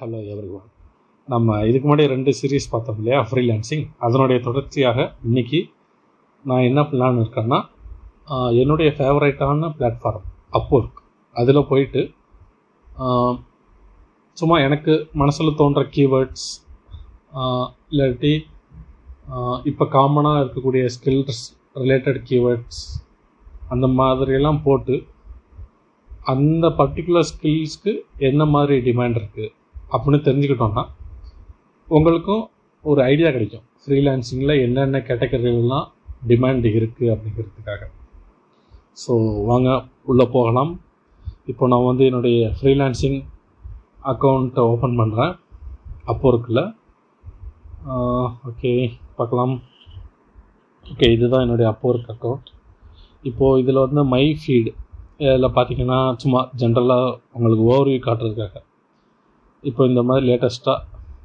Hello everyone. நம்ம இதுக்கு முன்னாடி 2 சீரீஸ் பார்த்தோம் இல்லையா, ஃப்ரீலான்சிங். அதனுடைய தொடர்ச்சியாக இன்றைக்கி நான் என்ன பிளான் இருக்கேன்னா, என்னுடைய ஃபேவரட்டான பிளாட்ஃபார்ம் அப்வொர்க், அதில் போயிட்டு சும்மா எனக்கு மனசில் தோன்ற கீவேர்ட்ஸ் இல்லாட்டி இப்போ காமனாக இருக்கக்கூடிய ஸ்கில்ஸ் ரிலேட்டட் கீவேர்ட்ஸ் அந்த மாதிரியெல்லாம் போட்டு அந்த பர்டிகுலர் ஸ்கில்ஸ்க்கு என்ன மாதிரி டிமாண்ட் இருக்குது அப்படின்னு தெரிஞ்சுக்கிட்டோன்னா உங்களுக்கும் ஒரு ஐடியா கிடைக்கும் ஃப்ரீலான்சிங்கில் என்னென்ன கேட்டகரிலாம் டிமாண்ட் இருக்குது அப்படிங்கிறதுக்காக. ஸோ வாங்க உள்ளே போகலாம். இப்போ நான் வந்து என்னுடைய ஃப்ரீலான்சிங் அக்கௌண்ட்டை ஓப்பன் பண்ணுறேன் அப்போர்க்கில். ஓகே, பார்க்கலாம். ஓகே, இதுதான் என்னுடைய அப்போர்க் அக்கௌண்ட். இப்போது இதில் வந்து மை ஃபீடு இதில் பார்த்திங்கன்னா சும்மா ஜென்ரலாக உங்களுக்கு ஓவர்வியூ காட்டுறதுக்காக இப்போ இந்த மாதிரி லேட்டஸ்ட்டாக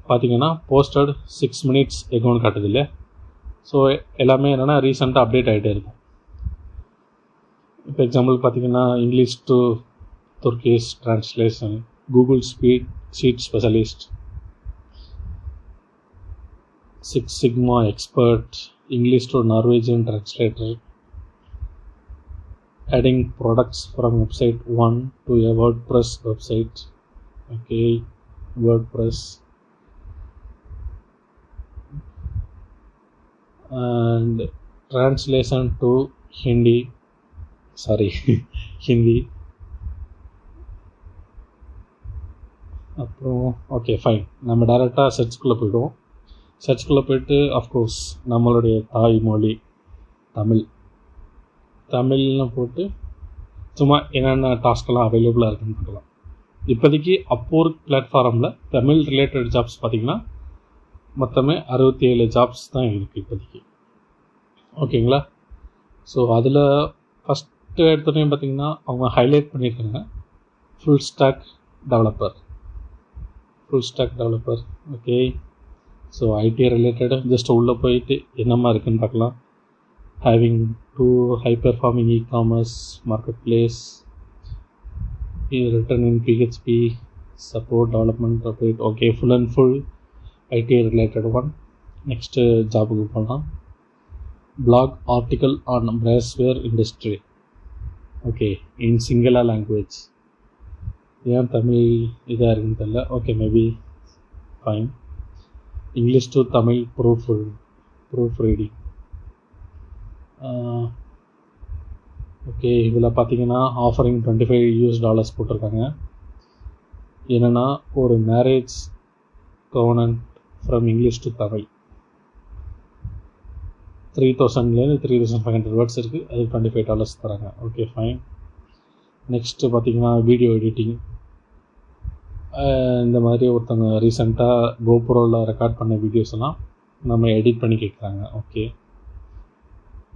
பார்த்திங்கன்னா போஸ்டட் 6 minutes எகோன்னு காட்டுது இல்லையா. ஸோ எல்லாமே என்னென்னா ரீசெண்டாக அப்டேட் ஆகிட்டே இருக்கும். இப்போ எக்ஸாம்பிள் பார்த்திங்கன்னா English to Turkish translation, Google sheet specialist, 6 Sigma expert, English to Norwegian translator, adding products from website 1 to a WordPress website. Okay, WordPress, and translation to Hindi. அப்புறம் ஓகே ஃபைன், நம்ம டைரெக்டாக சர்ச்சுக்குள்ளே போய்டுவோம். சர்ச்சுக்குள்ளே போய்ட்டு of course நம்மளுடைய தாய்மொழி தமிழ்னு போட்டு சும்மா என்னென்ன டாஸ்க்கெல்லாம் அவைலபிளாக இருக்குன்னு பார்க்கலாம். இப்போதைக்கு அப்போர்க் பிளாட்ஃபார்மில் தமிழ் ரிலேட்டட் ஜாப்ஸ் பார்த்திங்கன்னா மொத்தமே 67 ஜாப்ஸ் தான் இருக்குது இப்போதைக்கு. ஓகேங்களா. ஸோ அதில் ஃபஸ்ட்டு எடுத்தோடனே பார்த்திங்கன்னா அவங்க ஹைலைட் பண்ணியிருக்காங்க full stack developer. Okay, so IT related just உள்ளே போயிட்டு என்னமா இருக்குதுன்னு பார்க்கலாம். Having 2 high performing e-commerce marketplace, written in PHP, support development update. Okay, full and full IT related one. Next job போகலாம். blog article on brassware industry. Okay, in singular language. ஏன் தமிழ் இதாக இருக்குன்னு தெரியல. Okay, maybe fine. English to Tamil proof reading. Okay, இதில் பார்த்தீங்கன்னா offering $25 போட்டிருக்காங்க. என்னென்னா ஒரு marriage கவர்னன்ட் from English to Tamil 3000 3500 words இருக்குது. அது $25 தராங்க. Okay fine. நெக்ஸ்ட்டு பார்த்திங்கன்னா வீடியோ எடிட்டிங். இந்த மாதிரி ஒருத்தவங்க ரீசெண்டாக கோபுரோவில் ரெக்கார்ட் பண்ண வீடியோஸ் எல்லாம் நம்ம எடிட் பண்ணி கேட்குறாங்க. ஓகே,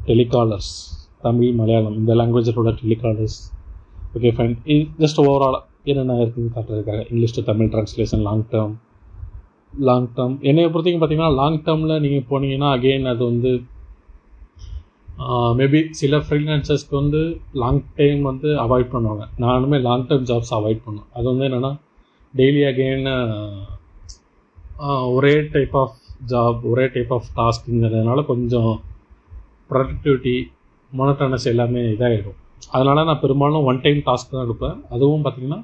டெலிகாலர்ஸ் தமிழ் மலையாளம் இந்த லாங்குவேஜில் உள்ள டெலிகாலர்ஸ். Okay fine. இது ஜஸ்ட் ஓவராலாக என்னென்ன இருக்குதுன்னு காட்டுறதுக்காக. English to Tamil translation, long term. என்னையை பொறுத்தவரைக்கும் பார்த்திங்கன்னா லாங் டேர்மில் நீங்கள் போனீங்கன்னா அகெயின் அது வந்து மேபி சில ஃப்ரீலான்சர்ஸ்க்கு வந்து லாங் டைம் வந்து அவாய்ட் பண்ணுவாங்க. நானுமே லாங் டேர்ம் ஜாப்ஸ் அவாய்ட் பண்ணுவேன். அது வந்து என்னென்னா டெய்லி அகெயின் ஒரே டைப் ஆஃப் ஜாப், ஒரே டைப் ஆஃப் டாஸ்க்குங்கிறதுனால கொஞ்சம் ப்ரொடக்டிவிட்டி, மோனோட்டோனஸ் எல்லாமே இதாகிடும். அதனால் நான் பெரும்பாலும் ஒன் டைம் டாஸ்க் தான் எடுப்பேன். அதுவும் பார்த்திங்கன்னா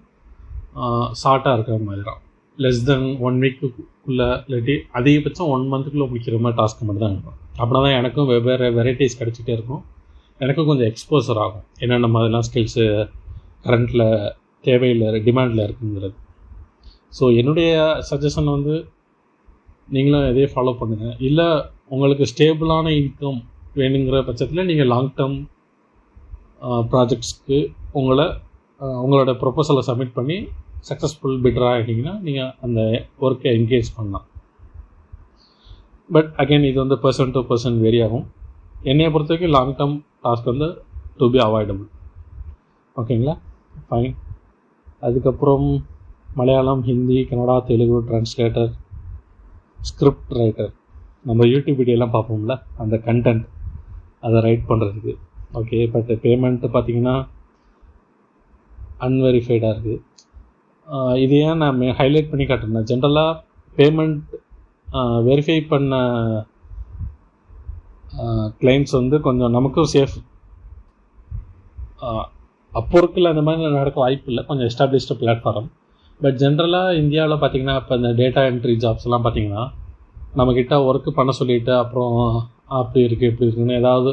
ஷார்ட்டாக இருக்கிற மாதிரி தான். லெஸ் தென் 1 வீக்குக்குள்ளே இல்லாட்டி அதிகபட்சம் 1 மந்த்துக்குள்ளே முடிக்கிற மாதிரி டாஸ்க்கு மட்டும் தான் எடுப்பேன். அப்படின்னா தான் எனக்கும் வெவ்வேறு வெரைட்டிஸ் கிடச்சிட்டே இருக்கும். எனக்கும் கொஞ்சம் எக்ஸ்போசர் ஆகும் என்னென்ன மாதிரிலாம் ஸ்கில்ஸு கரண்ட்டில் தேவையில் டிமாண்டில் இருக்குங்கிறது. ஸோ என்னுடைய சஜஷன் வந்து நீங்களும் இதே ஃபாலோ பண்ணுங்கள். இல்லை உங்களுக்கு ஸ்டேபிளான இன்கம் வேணுங்கிற பட்சத்தில் நீங்கள் லாங் டேர்ம் ப்ராஜெக்ட்ஸ்க்கு உங்களோட ப்ரொபோசலை சப்மிட் பண்ணி சக்ஸஸ்ஃபுல் பிட்டராக ஆகிட்டிங்கன்னா நீங்கள் அந்த ஒர்க்கை என்கேஜ் பண்ணலாம். பட் அகெயின் இது வந்து பர்சன் டு பர்சன் வேரி ஆகும். என்னையை பொறுத்த வரைக்கும் லாங் டேர்ம் டாஸ்க் வந்து டு பி அவாய்டபுள். ஓகேங்களா, ஃபைன். அதுக்கப்புறம் Malayalam, Hindi, Kannada, Telugu translator, script writer. நம்ம யூடியூப் வீடியோலாம் பார்ப்போம்ல, அந்த கண்டென்ட் அதை ரைட் பண்ணுறதுக்கு. ஓகே, பட் பேமெண்ட்டு பார்த்திங்கன்னா அன்வெரிஃபைடாக இருக்குது. இது ஏன் நான் ஹைலைட் பண்ணி காட்டுறேன், ஜென்ரலாக பேமெண்ட் வெரிஃபை பண்ண கிளைண்ட்ஸ் வந்து கொஞ்சம் நமக்கும் சேஃப். அப்போர்க்கில் அந்த மாதிரி நடக்க வாய்ப்பு இல்லை, கொஞ்சம் எஸ்டாப்ளிஷ்டு பிளாட்ஃபார்ம். பட் ஜென்ரலாக இந்தியாவில் பார்த்திங்கன்னா இப்போ இந்த டேட்டா என்ட்ரி ஜாப்ஸ்லாம் பார்த்திங்கன்னா நம்மக்கிட்ட ஒர்க்கு பண்ண சொல்லிவிட்டு அப்புறம் அப்படி இருக்குது இப்படி இருக்குன்னு ஏதாவது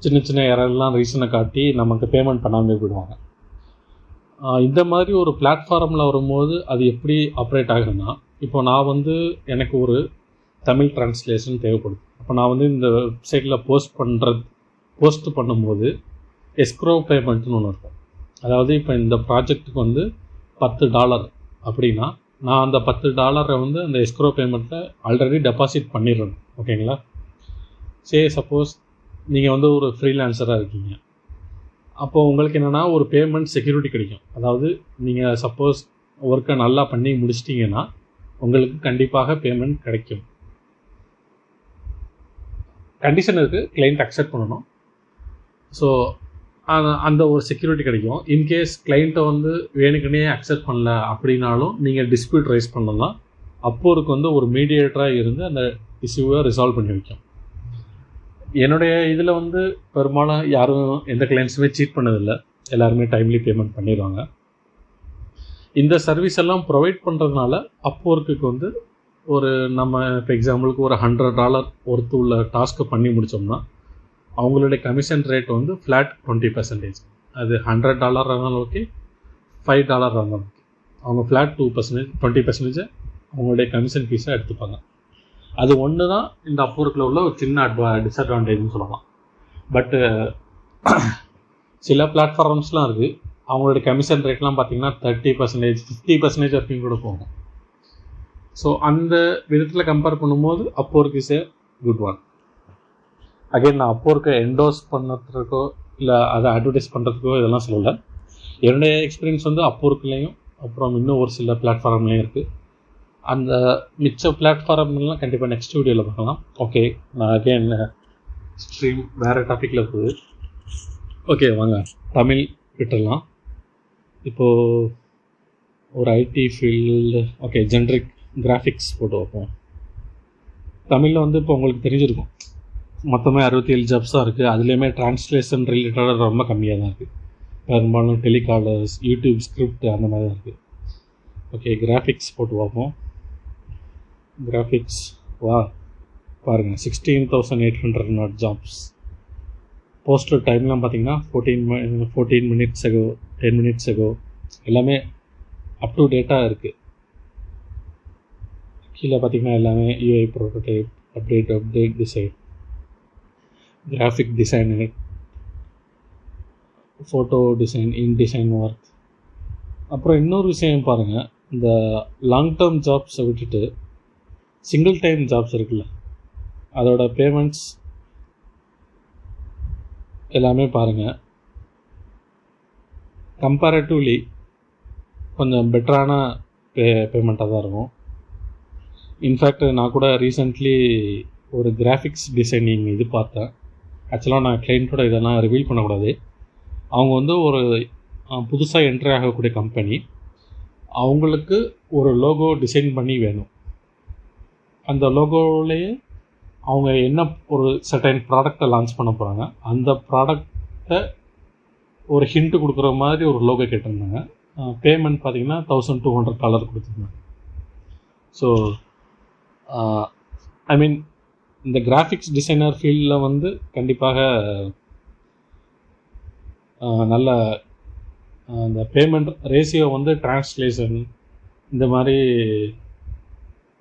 சின்ன சின்ன எரர்லாம் ரீசனை காட்டி நமக்கு பேமெண்ட் பண்ணாமல் போயிடுவாங்க. இந்த மாதிரி ஒரு பிளாட்ஃபார்மில் வரும்போது அது எப்படி ஆப்ரேட் ஆகுதுன்னா, இப்போ நான் வந்து எனக்கு ஒரு தமிழ் ட்ரான்ஸ்லேஷன் தேவைப்படுது. அப்போ நான் வந்து இந்த வெப்சைட்டில் போஸ்ட் பண்ணும்போது எஸ்க்ரோ பேமெண்ட்னு ஒன்று இருக்கும். அதாவது இப்போ இந்த ப்ராஜெக்ட்டுக்கு வந்து $10 அப்படின்னா நான் அந்த $10 வந்து அந்த எஸ்க்ரோ பேமெண்ட்டில் ஆல்ரெடி டெபாசிட் பண்ணிடுறேன். ஓகேங்களா? சப்போஸ் நீங்கள் வந்து ஒரு ஃப்ரீலான்சராக இருக்கீங்க, அப்போது உங்களுக்கு என்னென்னா ஒரு பேமெண்ட் செக்யூரிட்டி கிடைக்கும். அதாவது நீங்கள் சப்போஸ் ஒர்க்கை நல்லா பண்ணி முடிச்சிட்டிங்கன்னா உங்களுக்கு கண்டிப்பாக பேமெண்ட் கிடைக்கும். கண்டிஷன் இருக்குது, கிளைண்ட் அக்செப்ட் பண்ணணும். ஸோ அந்த ஒரு செக்யூரிட்டி கிடைக்கும். இன்கேஸ் கிளைண்ட்டை வந்து வேணுக்குன்னே அக்செப்ட் பண்ணல அப்படின்னாலும் நீங்கள் டிஸ்பியூட் ரைஸ் பண்ணலாம். அப்போருக்கு வந்து ஒரு மீடியேட்டராக இருந்து அந்த இஷ்யூவை ரிசால்வ் பண்ணி வைக்கும். என்னுடைய இதில் வந்து பெரும்பாலும் யாரும் எந்த கிளைண்ட்ஸுமே சீட் பண்ணதில்லை, எல்லாருமே டைம்லி பேமெண்ட் பண்ணிடுவாங்க. இந்த சர்வீஸ் எல்லாம் ப்ரொவைட் பண்ணுறதுனால அப்போர்க்கு வந்து ஒரு நம்ம இப்போ எக்ஸாம்பிளுக்கு ஒரு $100 ஒர்த்து உள்ள டாஸ்க்கை பண்ணி முடித்தோம்னா அவங்களுடைய கமிஷன் ரேட் வந்து ஃப்ளாட் 20%. அது $100 இருந்தாலும் ஓகே, $5 இருந்தாலும் ஓகே. அவங்க ஃப்ளாட் 20% அவங்களுடைய கமிஷன் ஃபீஸாக எடுத்துப்பாங்க. அது ஒன்று தான் இந்த அப்போர்க்கில் உள்ள ஒரு சின்ன டிஸ்அட்வான்டேஜ்னு சொல்லலாம். பட்டு சில பிளாட்ஃபார்ம்ஸ்லாம் இருக்குது, அவங்களுடைய கமிஷன் ரேட்லாம் பார்த்திங்கன்னா 30%, 50% வரைக்கும் கூட போகும். ஸோ அந்த விதத்தில் கம்பேர் பண்ணும்போது Upwork is a good one. Again நான் அப்போர்க்கை என்டோஸ் பண்ணுறதுக்கோ இல்லை அதை அட்வர்டைஸ் பண்ணுறதுக்கோ இதெல்லாம் சொல்லலை. என்னுடைய எக்ஸ்பீரியன்ஸ் வந்து அப்போர்க்லேயும் அப்புறம் இன்னும் ஒரு சில பிளாட்ஃபார்ம்லேயும் இருக்குது. அந்த மிச்ச பிளாட்ஃபார்ம்லாம் கண்டிப்பாக நெக்ஸ்ட் வீடியோவில் பார்க்கலாம். ஓகே, நான் அகைன் ஸ்ட்ரீம் வேறு டாப்பிக்கில் போகுது. ஓகே, வாங்க தமிழ் விட்டுடலாம். இப்போது ஒரு IT field, okay, generic graphics போட்டு வைப்போம். தமிழில் வந்து இப்போ உங்களுக்கு தெரிஞ்சிருக்கும், மொத்தமே 67 ஜாப்ஸ் தான் இருக்குது. அதுலேயுமே ட்ரான்ஸ்லேஷன் ரிலேட்டடாக ரொம்ப கம்மியாக தான் இருக்குது. பெரும்பாலும் டெலிகாலர்ஸ், யூடியூப் ஸ்கிரிப்ட் அந்த மாதிரி தான் இருக்குது. ஓகே, கிராஃபிக்ஸ் போட்டு பார்ப்போம். கிராஃபிக்ஸ் பாருங்கள், 16,800 ஜாப்ஸ். போஸ்டர் டைம்லாம் பார்த்தீங்கன்னா 14 minutes ago, 10 minutes ago, எல்லாமே அப் டு டேட்டாக இருக்குது. கீழே பார்த்தீங்கன்னா எல்லாமே UI prototype, update design, graphic designer, photo design, InDesign work. அப்புறம் இன்னொரு விஷயம் பாருங்கள், இந்த லாங் டேர்ம் ஜாப்ஸை விட்டுட்டு சிங்கிள் டைம் ஜாப்ஸ் இருக்குல்ல, அதோட பேமெண்ட்ஸ் எல்லாமே பாருங்கள் கம்பேரட்டிவ்லி கொஞ்சம் பெட்டரான பேமெண்ட்டாக தான் இருக்கும். இன்ஃபேக்ட் நான் கூட ரீசெண்ட்லி ஒரு கிராஃபிக்ஸ் டிசைனிங் இது பார்த்தேன். ஆக்சுவலாக நான் கிளைண்ட்டோட இதெல்லாம் ரிவீல் பண்ணக்கூடாது. அவங்க வந்து ஒரு புதுசாக என்ட்ரி ஆகக்கூடிய கம்பெனி, அவங்களுக்கு ஒரு லோகோ டிசைன் பண்ணி வேணும். அந்த லோகோவிலேயே அவங்க என்ன ஒரு சர்டைன் ப்ராடக்டை லான்ச் பண்ண போகிறாங்க, அந்த ப்ராடக்டை ஒரு ஹிண்ட்டு கொடுக்குற மாதிரி ஒரு லோகோ கேட்டிருந்தாங்க. பேமெண்ட் பார்த்திங்கன்னா $1,200 கொடுத்துருந்தாங்க. ஸோ ஐ மீன் இந்த கிராஃபிக்ஸ் டிசைனர் ஃபீல்டில் வந்து கண்டிப்பாக நல்ல இந்த பேமெண்ட் ரேஷியோ வந்து ட்ரான்ஸ்லேஷன் இந்த மாதிரி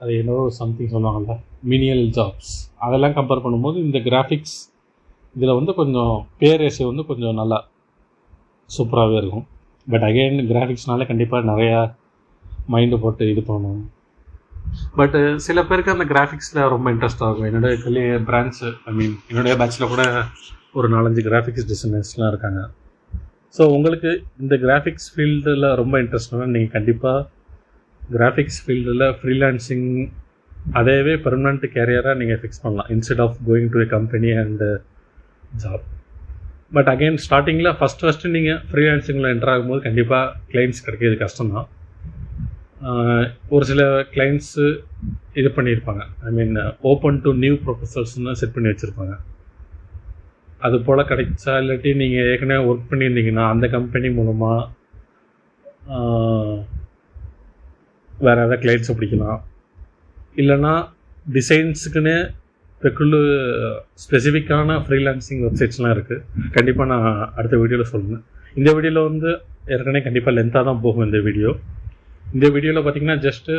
அது என்னவோ சம்திங் சொல்லுவாங்கள்ல, மினியல் ஜாப்ஸ், அதெல்லாம் கம்பேர் பண்ணும்போது இந்த கிராஃபிக்ஸ் இதில் வந்து கொஞ்சம் பே ரேஷியோ வந்து கொஞ்சம் நல்லா சூப்பராகவே இருக்கும். பட் அகெயின் கிராஃபிக்ஸ்னால கண்டிப்பாக நிறையா மைண்டு போட்டு இது பண்ணணும். பட்டு சில பேருக்கு அந்த கிராஃபிக்ஸில் ரொம்ப இன்ட்ரெஸ்ட் ஆகும். என்னுடைய பிரான்ச்சு, என்னுடைய பேட்சில் கூட ஒரு 4-5 கிராஃபிக்ஸ் டிசைனர்ஸ்லாம் இருக்காங்க. ஸோ உங்களுக்கு இந்த கிராஃபிக்ஸ் ஃபீல்டில் ரொம்ப இன்ட்ரெஸ்ட்னா நீங்கள் கண்டிப்பாக கிராஃபிக்ஸ் ஃபீல்டில் ஃப்ரீலான்சிங் அதையவே பெர்மனண்ட் கேரியராக நீங்கள் ஃபிக்ஸ் பண்ணலாம், instead of going to a company and job. But again ஸ்டார்டிங்கில் ஃபஸ்ட்டு நீங்கள் ஃப்ரீலான்சிங்கில் என்டர் ஆகும்போது கண்டிப்பாக கிளைண்ட்ஸ் கிடைக்கிறது கஷ்டம்தான். ஒரு சில கிளைண்ட்ஸு இது பண்ணியிருப்பாங்க, ஐ மீன் ஓப்பன் டு நியூ ப்ரொபோசல்ஸ்னு செட் பண்ணி வச்சுருப்பாங்க. அது போல் கிடைச்சா, இல்லாட்டி நீங்கள் ஏற்கனவே ஒர்க் பண்ணியிருந்தீங்கன்னா அந்த கம்பெனி மூலமாக வேறு ஏதாவது கிளைண்ட்ஸை பிடிக்கலாம். இல்லைன்னா டிசைன்ஸுக்குன்னு ஸ்பெசிஃபிக்கான ஃப்ரீலான்சிங் வெப்சைட்ஸ்லாம் இருக்குது. கண்டிப்பாக நான் அடுத்த வீடியோவில் சொல்லுவேன். இந்த வீடியோவில் வந்து ஏற்கனவே கண்டிப்பாக லென்த்தாக தான் போகும் இந்த வீடியோ. இந்த வீடியோவில் பார்த்திங்கன்னா ஜஸ்ட்டு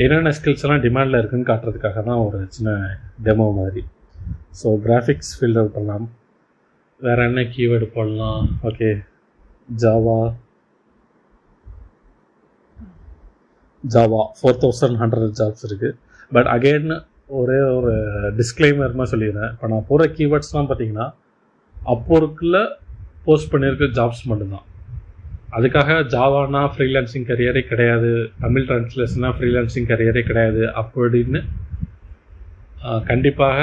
என்னென்ன ஸ்கில்ஸ் எல்லாம் டிமாண்டில் இருக்குதுன்னு காட்டுறதுக்காக தான் ஒரு சின்ன டெமோ மாதிரி. ஸோ கிராஃபிக்ஸ் ஃபீல்டை விட்டுடலாம். வேறு என்ன கீவேர்டு போடலாம்? ஓகே, ஜாவா 4100 ஜாப்ஸ் இருக்குது. பட் அகெயின் ஒரே ஒரு டிஸ்க்ளைமர் மாதிரி சொல்லிடுறேன். இப்போ நான் போகிற கீவேர்ட்ஸ்லாம் பார்த்தீங்கன்னா அப்போருக்குள்ள போஸ்ட் பண்ணியிருக்க ஜாப்ஸ் மட்டும்தான். அதுக்காக ஜாவானா ஃப்ரீலான்சிங் கரியரே கிடையாது, தமிழ் ட்ரான்ஸ்லேஷனாக ஃப்ரீலான்சிங் கரியரே கிடையாது அப்படின்னு கண்டிப்பாக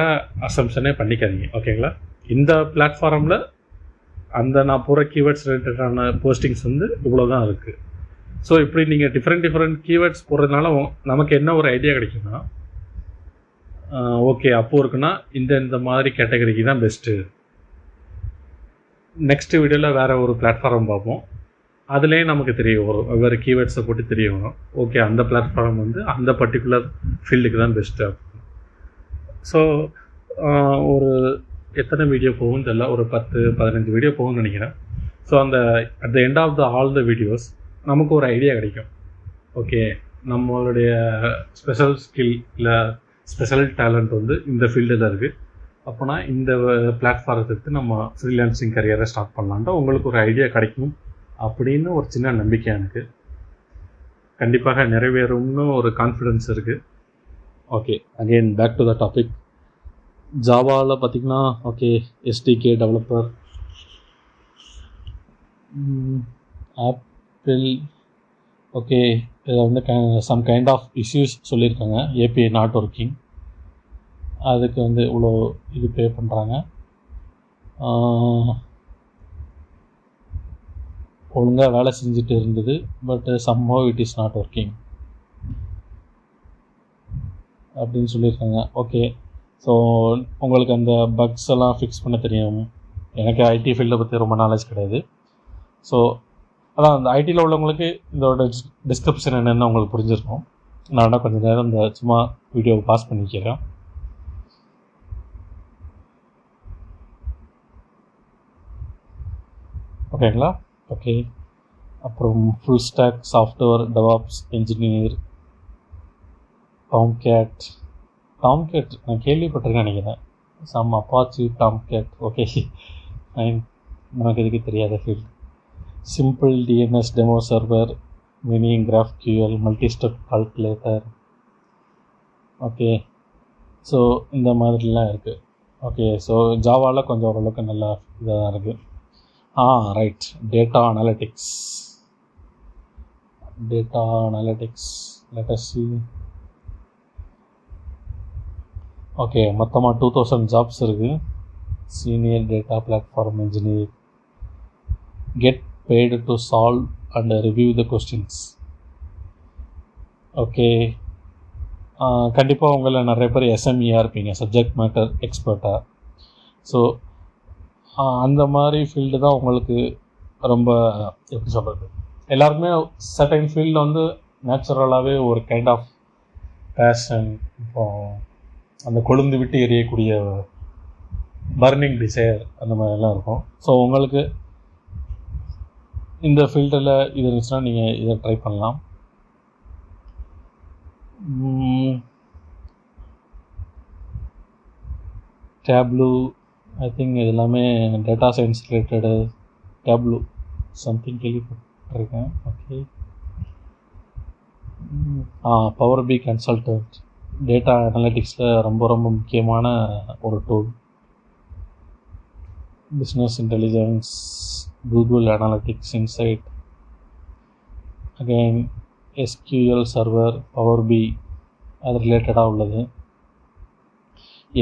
அசம்ஷனே பண்ணிக்காதீங்க. ஓகேங்களா? இந்த பிளாட்ஃபார்மில் அந்த நான் போகிற கீவேர்ட்ஸ் ரிலேட்டடான போஸ்டிங்ஸ் வந்து இவ்வளோ தான் இருக்குது. ஸோ இப்படி நீங்கள் டிஃப்ரெண்ட் கீவேர்ட்ஸ் போடுறதுனால நமக்கு என்ன ஒரு ஐடியா கிடைக்குன்னா, ஓகே அப்போ இருக்குன்னா இந்த மாதிரி கேட்டகரிக்கு தான் பெஸ்ட்டு. நெக்ஸ்ட் வீடியோவில் வேறு ஒரு பிளாட்ஃபார்ம் பார்ப்போம். அதுலேயே நமக்கு தெரிய வரும், வெவ்வேறு கீவேர்ட்ஸை போட்டு தெரிய வரும். ஓகே அந்த பிளாட்ஃபார்ம் வந்து அந்த பர்டிகுலர் ஃபீல்டுக்கு தான் பெஸ்ட்டு. ஸோ ஒரு எத்தனை வீடியோ போகும்னு தெரியல, ஒரு 10-15 வீடியோ போகும்னு நினைக்கிறேன். So at the end of all the videos நமக்கு ஒரு ஐடியா கிடைக்கும். ஓகே நம்மளுடைய ஸ்பெஷல் ஸ்கில் இல்லை ஸ்பெஷல் டேலண்ட் வந்து இந்த ஃபீல்டில் இருக்குது, அப்போனா இந்த பிளாட்ஃபார்த்தை எடுத்து நம்ம ஃப்ரீலான்சிங் கரியரை ஸ்டார்ட் பண்ணலான்ட்டு உங்களுக்கு ஒரு ஐடியா கிடைக்கும் அப்படின்னு ஒரு சின்ன நம்பிக்கை எனக்கு. கண்டிப்பாக நிறைவேறும்னு ஒரு கான்ஃபிடென்ஸ் இருக்குது. Okay, again back to the topic. ஜாவாவில் பார்த்திங்கன்னா okay SDK developer, Apple, okay இதில் வந்து சம் கைண்ட் ஆஃப் இஷ்யூஸ் சொல்லியிருக்காங்க. ஏபிஐ நாட் ஒர்க்கிங், அதுக்கு வந்து இவ்வளோ இது பே பண்ணுறாங்க. ஒழுங்காக வேலை செஞ்சுட்டு இருந்தது, but somehow it is not working அப்படின்னு சொல்லியிருக்காங்க. ஓகே, ஸோ உங்களுக்கு அந்த பக்ஸ் எல்லாம் ஃபிக்ஸ் பண்ண தெரியும். எனக்கு ஐடி ஃபீல்டை பற்றி ரொம்ப நாலேஜ் கிடையாது. ஸோ அதான் அந்த ஐடியில் உள்ளவங்களுக்கு இதோட டிஸ்கிரிப்ஷன் என்னென்னு உங்களுக்கு புரிஞ்சிருக்கும். நான் வேணால் கொஞ்சம் நேரம் இந்த சும்மா வீடியோவை பாஸ் பண்ணிக்கிறேன். ஓகேங்களா? ஓகே, அப்புறம் full stack software DevOps engineer, Tomcat நான் கேள்விப்பட்டிருக்கேன் நினைக்கிறேன். Some Apache Tomcat. Okay fine, நமக்கு எதுக்கு தெரியாத field. Simple DNS demo server, mini GraphQL, multi step calculator. Okay, so இந்த மாதிரிலாம் இருக்குது. ஓகே, ஸோ ஜாவாவில் கொஞ்சம் ஓரளவுக்கு நல்லா இதாக தான் இருக்குது. Right, data analytics let us see. Okay, மொத்தமாக 2000 ஜாப்ஸ் இருக்குது. Senior data platform engineer, get paid to solve and review the questions. Okay, கண்டிப்பாக உங்களை நிறைய பேர் எஸ்எம்இயாக இருப்பீங்க, சப்ஜெக்ட் மேட்டர் எக்ஸ்பர்ட்டாக. ஸோ அந்த மாதிரி ஃபீல்டு தான் உங்களுக்கு ரொம்ப எப்படி சொல்கிறது, எல்லாருக்குமே சர்டைன் ஃபீல்டில் வந்து நேச்சுரலாகவே ஒரு கைண்ட் ஆஃப் பேஷன், இப்போ அந்த கொழுந்து விட்டு எரியக்கூடிய பர்னிங் டிசைர் அந்த மாதிரிலாம் இருக்கும். ஸோ உங்களுக்கு இந்த ஃபீல்டில் இது இருந்துச்சுன்னா நீங்கள் இதை ட்ரை பண்ணலாம். டேப்லூ, ஐ திங்க் இது எல்லாமே data science related. Tableau something கேள்விப்பட்டிருக்கேன். Okay, power BI consultant, data அனலிட்டிக்ஸில் ரொம்ப ரொம்ப முக்கியமான ஒரு tool. Business intelligence, Google analytics insight, again SQL server, power BI அது ரிலேட்டடாக உள்ளது.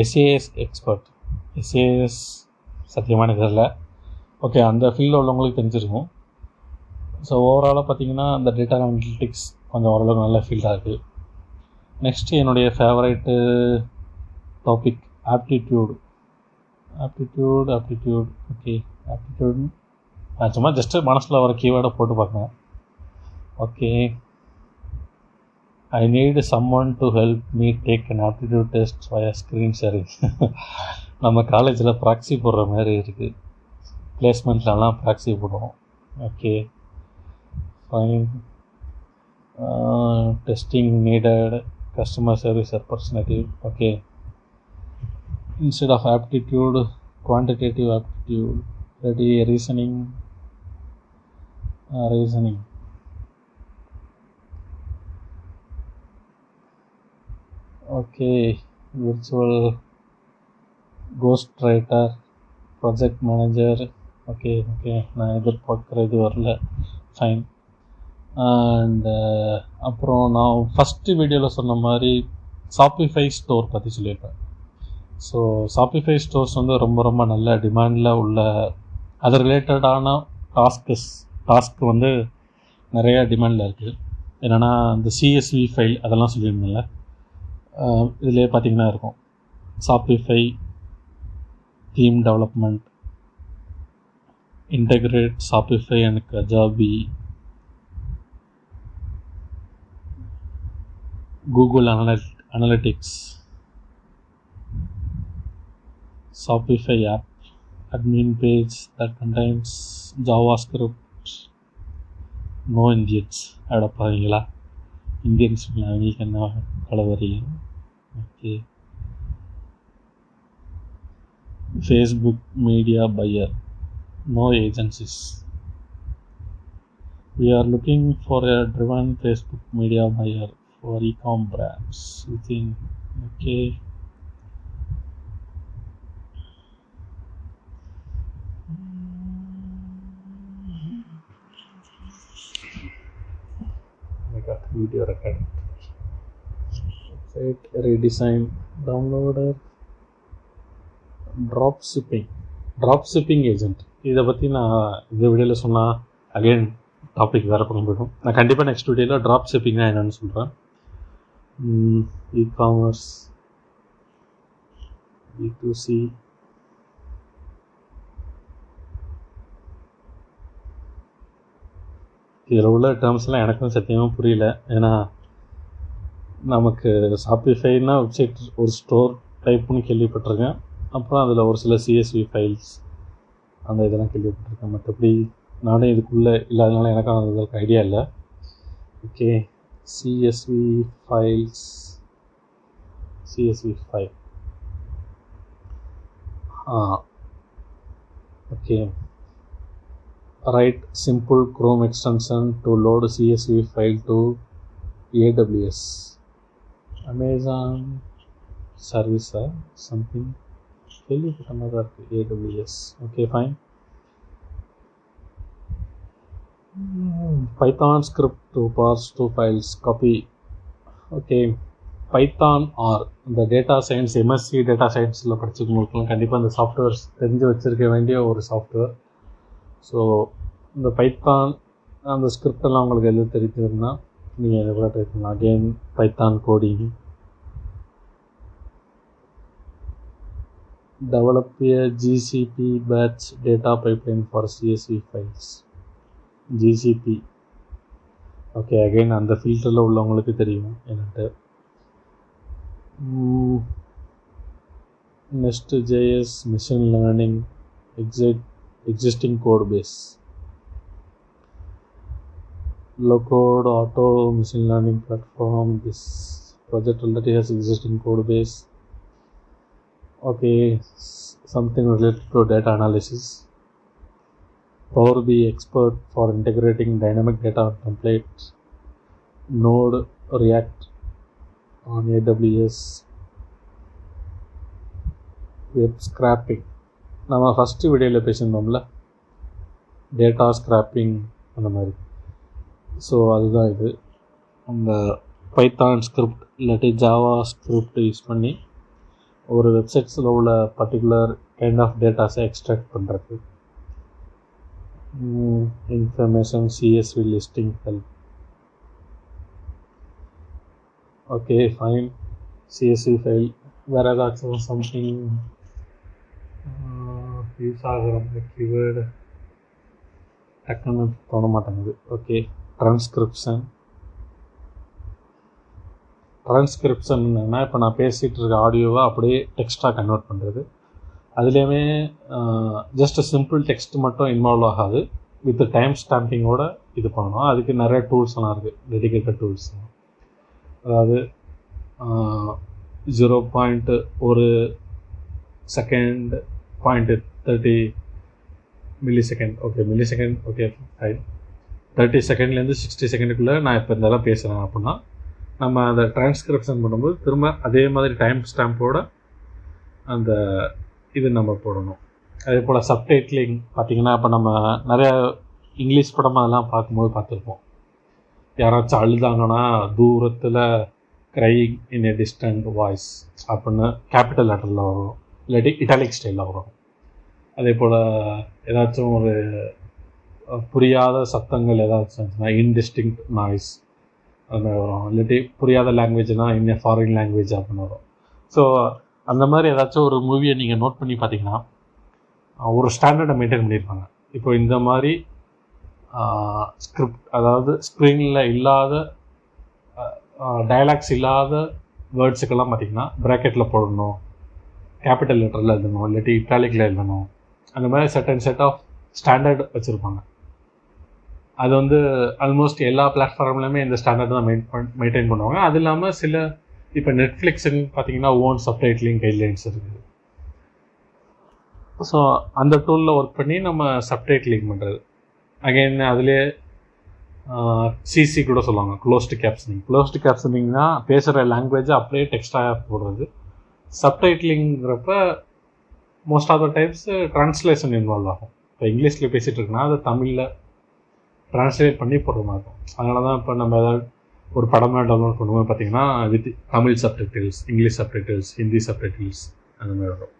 எஸ்ஏஎஸ் எக்ஸ்பர்ட், எஸ்ஏஎஸ் சத்தியமான இதில் ஓகே அந்த ஃபீல்டில் உள்ளவங்களுக்கு தெரிஞ்சிருக்கும். ஸோ ஓவராலாக பார்த்தீங்கன்னா அந்த டேட்டா அனலிட்டிக்ஸ் கொஞ்சம் ஓரளவுக்கு நல்ல ஃபீல்டாக இருக்குது. நெக்ஸ்ட்டு என்னுடைய favourite topic aptitude. Okay, aptitude நான் சும்மா ஜஸ்ட்டு மனசில் வர கீவேர்டை போட்டு பார்க்கேன். Okay, I need someone to help me take an aptitude test via screen sharing. நம்ம காலேஜில் ப்ராக்ஸி போடுற மாதிரி இருக்குது, பிளேஸ்மெண்ட்லலாம் ப்ராக்ஸி போடுவோம். Okay fine. Testing needed, customer service representative. Okay, instead of aptitude, quantitative aptitude. Ready, reasoning. Okay, virtual ghost writer, project manager. Okay நான் எதிர்பார்க்குறது வரல. Fine. And அப்புறம் நான் ஃபஸ்ட்டு வீடியோவில் சொன்ன மாதிரி ஷாப்பிஃபை ஸ்டோர் பற்றி சொல்லியிருப்பேன். ஸோ ஷாப்பிஃபை ஸ்டோர்ஸ் வந்து ரொம்ப ரொம்ப நல்ல டிமாண்டில் உள்ள, அது ரிலேட்டடான டாஸ்க்கு வந்து நிறையா டிமாண்டில் இருக்குது. என்னென்னா இந்த சிஎஸ்வி ஃபைல் அதெல்லாம் சொல்லியிருந்தேன்ல, இதிலே பார்த்திங்கன்னா இருக்கும் Shopify theme development, integrate Shopify and Kajabi, Google analytics, Shopify app, admin page that contains JavaScript, no Indians. அடப்பாவீங்களா, இந்தியன்ஸ் அவங்களுக்கு என்ன கலவரியும். Okay, Facebook media buyer, no agencies. We are looking for a driven Facebook media buyer for e-com brands within. Okay. Video record, website redesign, downloader, dropshipping agent. இதை பற்றி நான் இந்த வீடியோவில் சொன்னால் அகைன் டாபிக் வேறு பக்கம் போய்டும். நான் கண்டிப்பாக நெக்ஸ்ட் வீடியோவில் ட்ராப் ஷிப்பிங்னா என்னென்னு சொல்கிறேன். இ-காமர்ஸ், B2C, இதில் உள்ள டேர்ம்ஸ்லாம் எனக்கும் சத்தியமாக புரியல. ஏன்னா நமக்கு ஷாப்பிஃபைனா வெப்சைட் ஒரு ஸ்டோர் டைப்புன்னு கேள்விப்பட்டிருக்கேன். அப்புறம் அதில் ஒரு சில சிஎஸ்வி ஃபைல்ஸ் அந்த இதெல்லாம் கேள்விப்பட்டிருக்கேன். மற்றபடி நானே இதுக்குள்ளே இல்லாதனால எனக்கும் அதுக்கு ஐடியா இல்லை. Okay, CSV file. Okay, write simple Chrome extension to load CSV file to AWS, Amazon service or something. another AWS. Okay, fine. Python script to parse two files, copy. Okay, Python or இந்த data science, MSc data சயின்ஸில் படிச்சுக்கவங்களுக்குலாம் கண்டிப்பாக இந்த softwares தெரிஞ்சு வச்சுருக்க வேண்டிய ஒரு software. So இந்த Python அந்த ஸ்கிரிப்டெல்லாம் உங்களுக்கு எது தெரிஞ்சிருந்தா நீங்கள் இதை கூட ட்ரை பண்ணலாம். Again Python coding, develop a GCP batch data pipeline for CSV files. GCP. Okay, again அந்த ஃபீல்டில் உள்ளவங்களுக்கு தெரியும் என்னட்டு. Nest.js, machine learning, existing code base. Low-code auto machine learning platform. This project already has existing code base. Okay, something related to data analysis. Power BI expert for integrating dynamic data templates. Node, React on AWS. Web scraping. நம்ம first வீடியோவில் பேசியிருந்தோம்ல, data scraping அந்த மாதிரி. So அதுதான் இது. அந்த Python script இல்லாட்டி Java script use பண்ணி ஒரு வெப்சைட்ஸில் உள்ள பர்டிகுலர் கைண்ட் ஆஃப் டேட்டாஸை எக்ஸ்ட்ராக்ட் பண்ணுறது. Information, CSV listing help. Okay fine. CSV file வேறு ஏதாச்சும் சம்திங் யூஸ் ஆகிற மாதிரி கீவேர்டு டக்குன்னு தோண மாட்டேங்குது. ஓகே ட்ரான்ஸ்கிரிப்ஷன் என்னென்னா இப்போ நான் பேசிகிட்டு இருக்க ஆடியோவை அப்படியே டெக்ஸ்ட்டாக கன்வெர்ட் பண்ணுறது. அதுலேயுமே ஜஸ்ட் சிம்பிள் டெக்ஸ்ட் மட்டும் இன்வால்வ் ஆகாது, வித் டைம் ஸ்டாம்பிங்கோடு இது பண்ணணும். அதுக்கு நிறைய டூல்ஸ்லாம் இருக்குது, டெடிகேட்டட் டூல்ஸ். அதாவது 0.1 second 0.30 millisecond. Okay millisecond okay fine. 30 செகண்ட்லேருந்து 60 செகண்டுக்குள்ளே நான் இப்போ இதெல்லாம் பேசுகிறேன் அப்படின்னா நம்ம அந்த ட்ரான்ஸ்கிரிப்ஷன் பண்ணும்போது திரும்ப அதே மாதிரி டைம் ஸ்டாம்போட அந்த இது நம்ம போடணும். அதே போல் சப்டைட்டிலிங் பார்த்திங்கன்னா இப்போ நம்ம நிறையா இங்கிலீஷ் படம் அதெல்லாம் பார்க்கும்போது பார்த்துருப்போம். யாராச்சும் அழுதாங்கன்னா தூரத்தில் க்ரையிங் இன் எ டிஸ்டன்ட் வாய்ஸ் அப்படின்னு கேபிட்டல் லெட்டரில் வரும், இல்லாட்டி இட்டாலிக் ஸ்டைலில் வரும். அதே போல் ஏதாச்சும் ஒரு புரியாத சத்தங்கள் ஏதாச்சும் இருந்துச்சுன்னா இன்டிஸ்டிங்க்ட் நாய்ஸ் அது மாதிரி வரும், இல்லாட்டி புரியாத லாங்குவேஜ்னால் இன் ஃபாரின் லாங்குவேஜ் அப்படின்னு வரும். ஸோ அந்த மாதிரி ஏதாச்சும் ஒரு மூவியை நீங்கள் நோட் பண்ணி பார்த்தீங்கன்னா ஒரு ஸ்டாண்டர்டை மெயின்டைன் பண்ணியிருப்பாங்க. இப்போ இந்த மாதிரி ஸ்கிரிப்ட், அதாவது ஸ்க்ரீனில் இல்லாத டயலாக்ஸ் இல்லாத வேர்ட்ஸுக்கெல்லாம் பார்த்திங்கன்னா ப்ராக்கெட்டில் போடணும், கேபிட்டல் லெட்டரில் எழுதணும், இல்லாட்டி இட்டாலிக்கில் எழுதணும். அந்த மாதிரி செட் ஆஃப் ஸ்டாண்டர்ட் வச்சுருப்பாங்க. அது வந்து ஆல்மோஸ்ட் எல்லா பிளாட்ஃபார்ம்லையுமே இந்த ஸ்டாண்டர்ட் தான் மெயின்டைன் பண்ணுவாங்க. அது இல்லாமல் சில இப்போ நெட்ஃப்ளிக்ஸுன்னு பார்த்தீங்கன்னா ஓன் சப்டைட்டிலிங் கைட்லைன்ஸ் இருக்குது. ஸோ அந்த டூலில் ஒர்க் பண்ணி நம்ம சப்டைட்டிலிங் பண்ணுறது. அகைன் அதிலே சிசி கூட சொல்லுவாங்க, க்ளோஸ்டு கேப்ஷனிங்னா பேசுகிற லாங்குவேஜை அப்படியே டெக்ஸ்டாக போடுறது. சப்டைட்டிலிங்கிறப்ப most of the times translation involve ஆகும். இப்போ இங்கிலீஷில் பேசிகிட்டு இருக்குன்னா அதை தமிழில் ட்ரான்ஸ்லேட் பண்ணி போடுற மாதிரி இருக்கும். அதனால தான் இப்போ நம்ம ஏதாவது ஒரு படமாக டவுன்லோட் பண்ணும்போது பார்த்திங்கன்னா with Tamil subtitles, English subtitles, Hindi subtitles அந்த மாதிரி வரும்.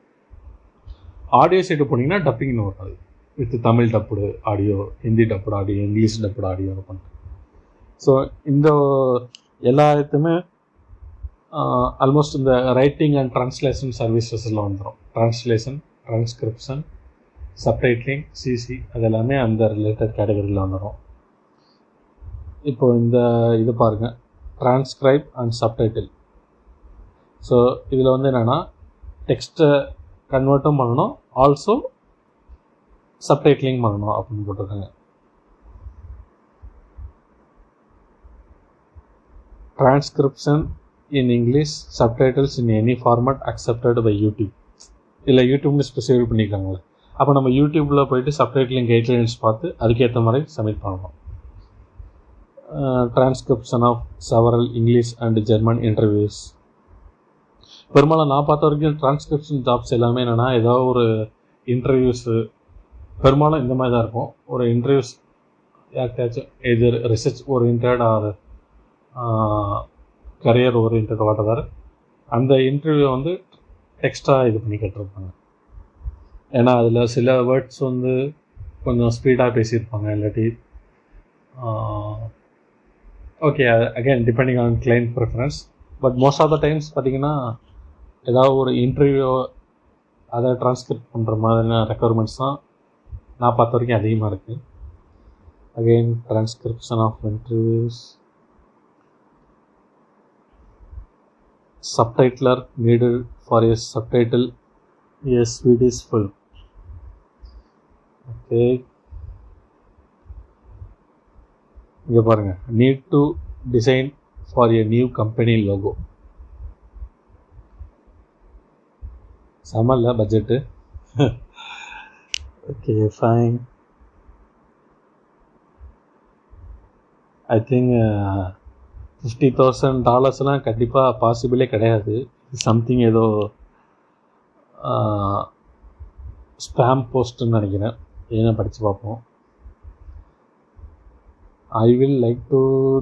ஆடியோ சைட்டு போனீங்கன்னா டப்பிங்னு வரும், with Tamil dubbed audio, Hindi dubbed audio, English dubbed audio பண்ணுறேன். ஸோ இந்த எல்லா இதுவுமே ஆல்மோஸ்ட் இந்த ரைட்டிங் அண்ட் ட்ரான்ஸ்லேஷன் சர்வீசஸில் வந்துடும். ட்ரான்ஸ்லேஷன், ட்ரான்ஸ்கிரிப்ஷன், சப்டைட்டிலிங், சிசி அது எல்லாமே அந்த ரிலேட்டட் கேட்டகரியில் வந்துடும். இப்போது இந்த இது பாருங்கள், ட்ரான்ஸ்கிரைப் அண்ட் சப்டைட்டில். ஸோ இதில் வந்து என்னென்னா டெக்ஸ்ட்டை கன்வெர்ட்டும் பண்ணணும், ஆல்சோ சப்டைட்டிலிங் பண்ணணும் அப்படின்னு போட்டிருக்காங்க. Transcription in English, subtitles in any format accepted by YouTube. இல்லை யூடியூப்னு ஸ்பெசிஃபை பண்ணியிருக்காங்களே, அப்போ நம்ம யூடியூப்பில் போய்ட்டு சப்டைட்டிலிங் கைட்லைன்ஸ் பார்த்து அதுக்கேற்ற மாதிரி சப்மிட் பண்ணணும். Transcription of several English and German interviews. பெரும்பாலும் நான் பார்த்த வரைக்கும் டிரான்ஸ்கிரிப்ஷன் ஜாப்ஸ் எல்லாமே என்னென்னா ஏதாவது ஒரு இன்டர்வியூஸு பெரும்பாலும் இந்த மாதிரி தான் இருக்கும். ஒரு இன்டர்வியூஸ் யாருக்காச்சும் இது research orient or career orient whatever, அந்த இன்டர்வியூ வந்து டெக்ஸ்ட்டாக இது பண்ணி கேட்டிருப்பாங்க. ஏன்னா அதில் சில வேர்ட்ஸ் வந்து கொஞ்சம் ஸ்பீடாக பேசியிருப்பாங்க, இல்லாட்டி okay again depending on client preference. But most of the times பார்த்திங்கன்னா ஏதாவது ஒரு இன்டர்வியூ அதை ட்ரான்ஸ்கிரிப்ட் பண்ணுற மாதிரியான ரெக்குவயர்மெண்ட்ஸ் தான் நான் பார்த்த வரைக்கும் அதிகமாக இருக்குது. Again transcription of interviews, subtitler needed for a subtitle a Swedish film. Okay, இங்கே பாருங்கள், need to design for a new company logo. Small budget. Okay fine. I think $50,000 கண்டிப்பாக பாசிபிளே கிடையாது. சம்திங் ஏதோ ஸ்பேம் போஸ்ட்டுன்னு நினைக்கிறேன், ஏன்னா படித்து பார்ப்போம். I will like to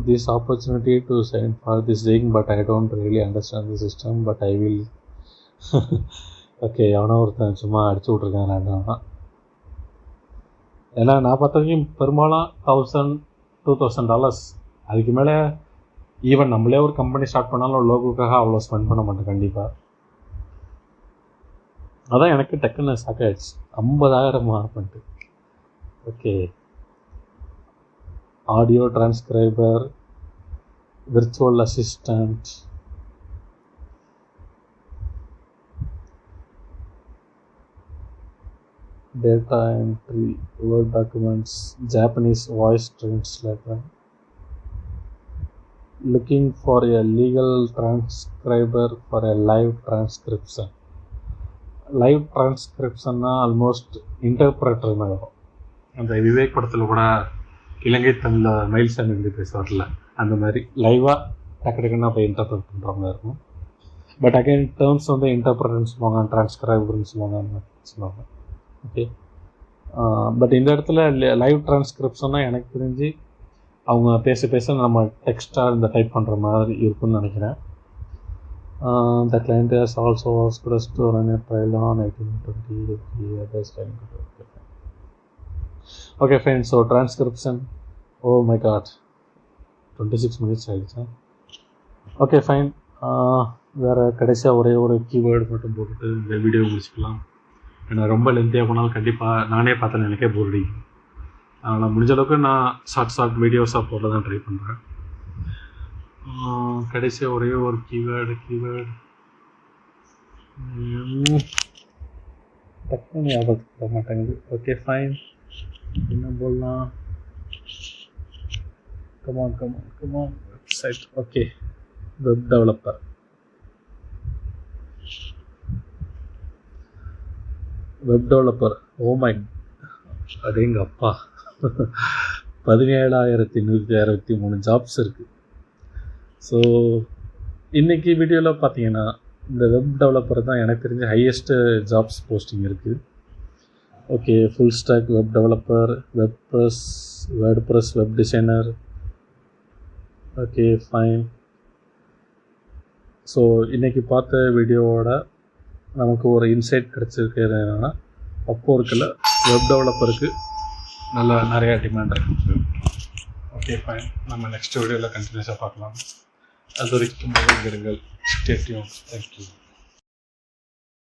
this opportunity to sign for this thing, but I don't really understand the system, but I will. Okay, எவனோ ஒருத்தன் சும்மா அடிச்சு விட்ருக்கான் ரேண்டமாக. ஏன்னா நான் பார்த்த வரைக்கும் பெரும்பாலும் $1,000-2,000 அதுக்கு மேலே ஈவன் நம்மளே ஒரு கம்பெனி ஸ்டார்ட் பண்ணாலும் லோகோக்காக அவ்வளோ ஸ்பெண்ட் பண்ண மாட்டேன் கண்டிப்பாக. அதான் எனக்கு டக்குன்னு ஷாக் ஆகிடுச்சு, 50,000 பண்ணிட்டு. Okay, audio transcriber, virtual assistant, data entry, word documents, Japanese voice translator, looking for a legal transcriber for a live transcription. Live டிரான்ஸ்கிரிப்ஷன்னா ஆல்மோஸ்ட் இன்டர்பிரட்டர் தான் வரும். அந்த விவேக் படத்தில் கூட இலங்கை தமிழில் மயில்சாமி வந்து பேசுவார்ல, அந்த மாதிரி லைவாக டக்கு டக்குன்னு போய் இன்டர்பிரட் பண்ணுற மாதிரி இருக்கும். பட் அகைன் டேர்ம்ஸ் வந்து இன்டர்பிரட்டர்னு சொல்லுவாங்க, டிரான்ஸ்கிரைபர்னு சொல்லுவாங்க. ஓகே, பட் இந்த இடத்துல லைவ் டிரான்ஸ்கிரிப்ஷன்னா எனக்கு தெரிஞ்சு அவங்க பேச பேச நம்ம டெக்ஸ்ட்டாக இந்த டைப் பண்ணுற மாதிரி இருக்குன்னு நினைக்கிறேன். The client has also asked us to run a trial on 1820 others time. Okay fine, so transcription, oh my god, 26 minutes ஆயிடுச்சு. ஓகே ஃபைன், வேறு கடைசியாக ஒரே ஒரு கீவேர்டு மட்டும் போட்டுட்டு இந்த வீடியோ முடிச்சுக்கலாம். ஏன்னா ரொம்ப லென்த்தியாக போனாலும் கண்டிப்பாக நானே பார்த்தேன் எனக்கே போர் அடிக்கும். நான் முடிஞ்ச அளவுக்கு நான் ஷார்ட் வீடியோஸாக போட தான் ட்ரை பண்ணுறேன். கடைசியாக ஒரே ஒரு கீவேர்டு டக்குனு ஞாபகத்துக்கு வர மாட்டேங்குது. ஓகே ஃபைன், என்ன போடலாம்? Come on website. Okay, web developer. Oh my அடேங்க அப்பா, 17,163 ஜாப்ஸ் இருக்குது. ஸோ இன்றைக்கி வீடியோவில் பார்த்தீங்கன்னா இந்த வெப் டெவலப்பர் தான் எனக்கு தெரிஞ்ச ஹையஸ்ட்டு ஜாப்ஸ் போஸ்டிங் இருக்குது. Okay, full stack web developer, WordPress web designer. Okay fine. So இன்றைக்கி பார்த்த வீடியோவோட நமக்கு ஒரு இன்சைட் கிடச்சிருக்கிறது என்னென்னா, அப்போர்க்கில் வெப் டெவலப்பருக்கு நிறையா டிமாண்ட் இருக்குது. ஓகே ஃபைன், நம்ம நெக்ஸ்ட் வீடியோவில் கண்டினியூஸாக பார்க்கலாம். அது வரைக்கும் இருங்கள். Stay tune. தேங்க்யூ.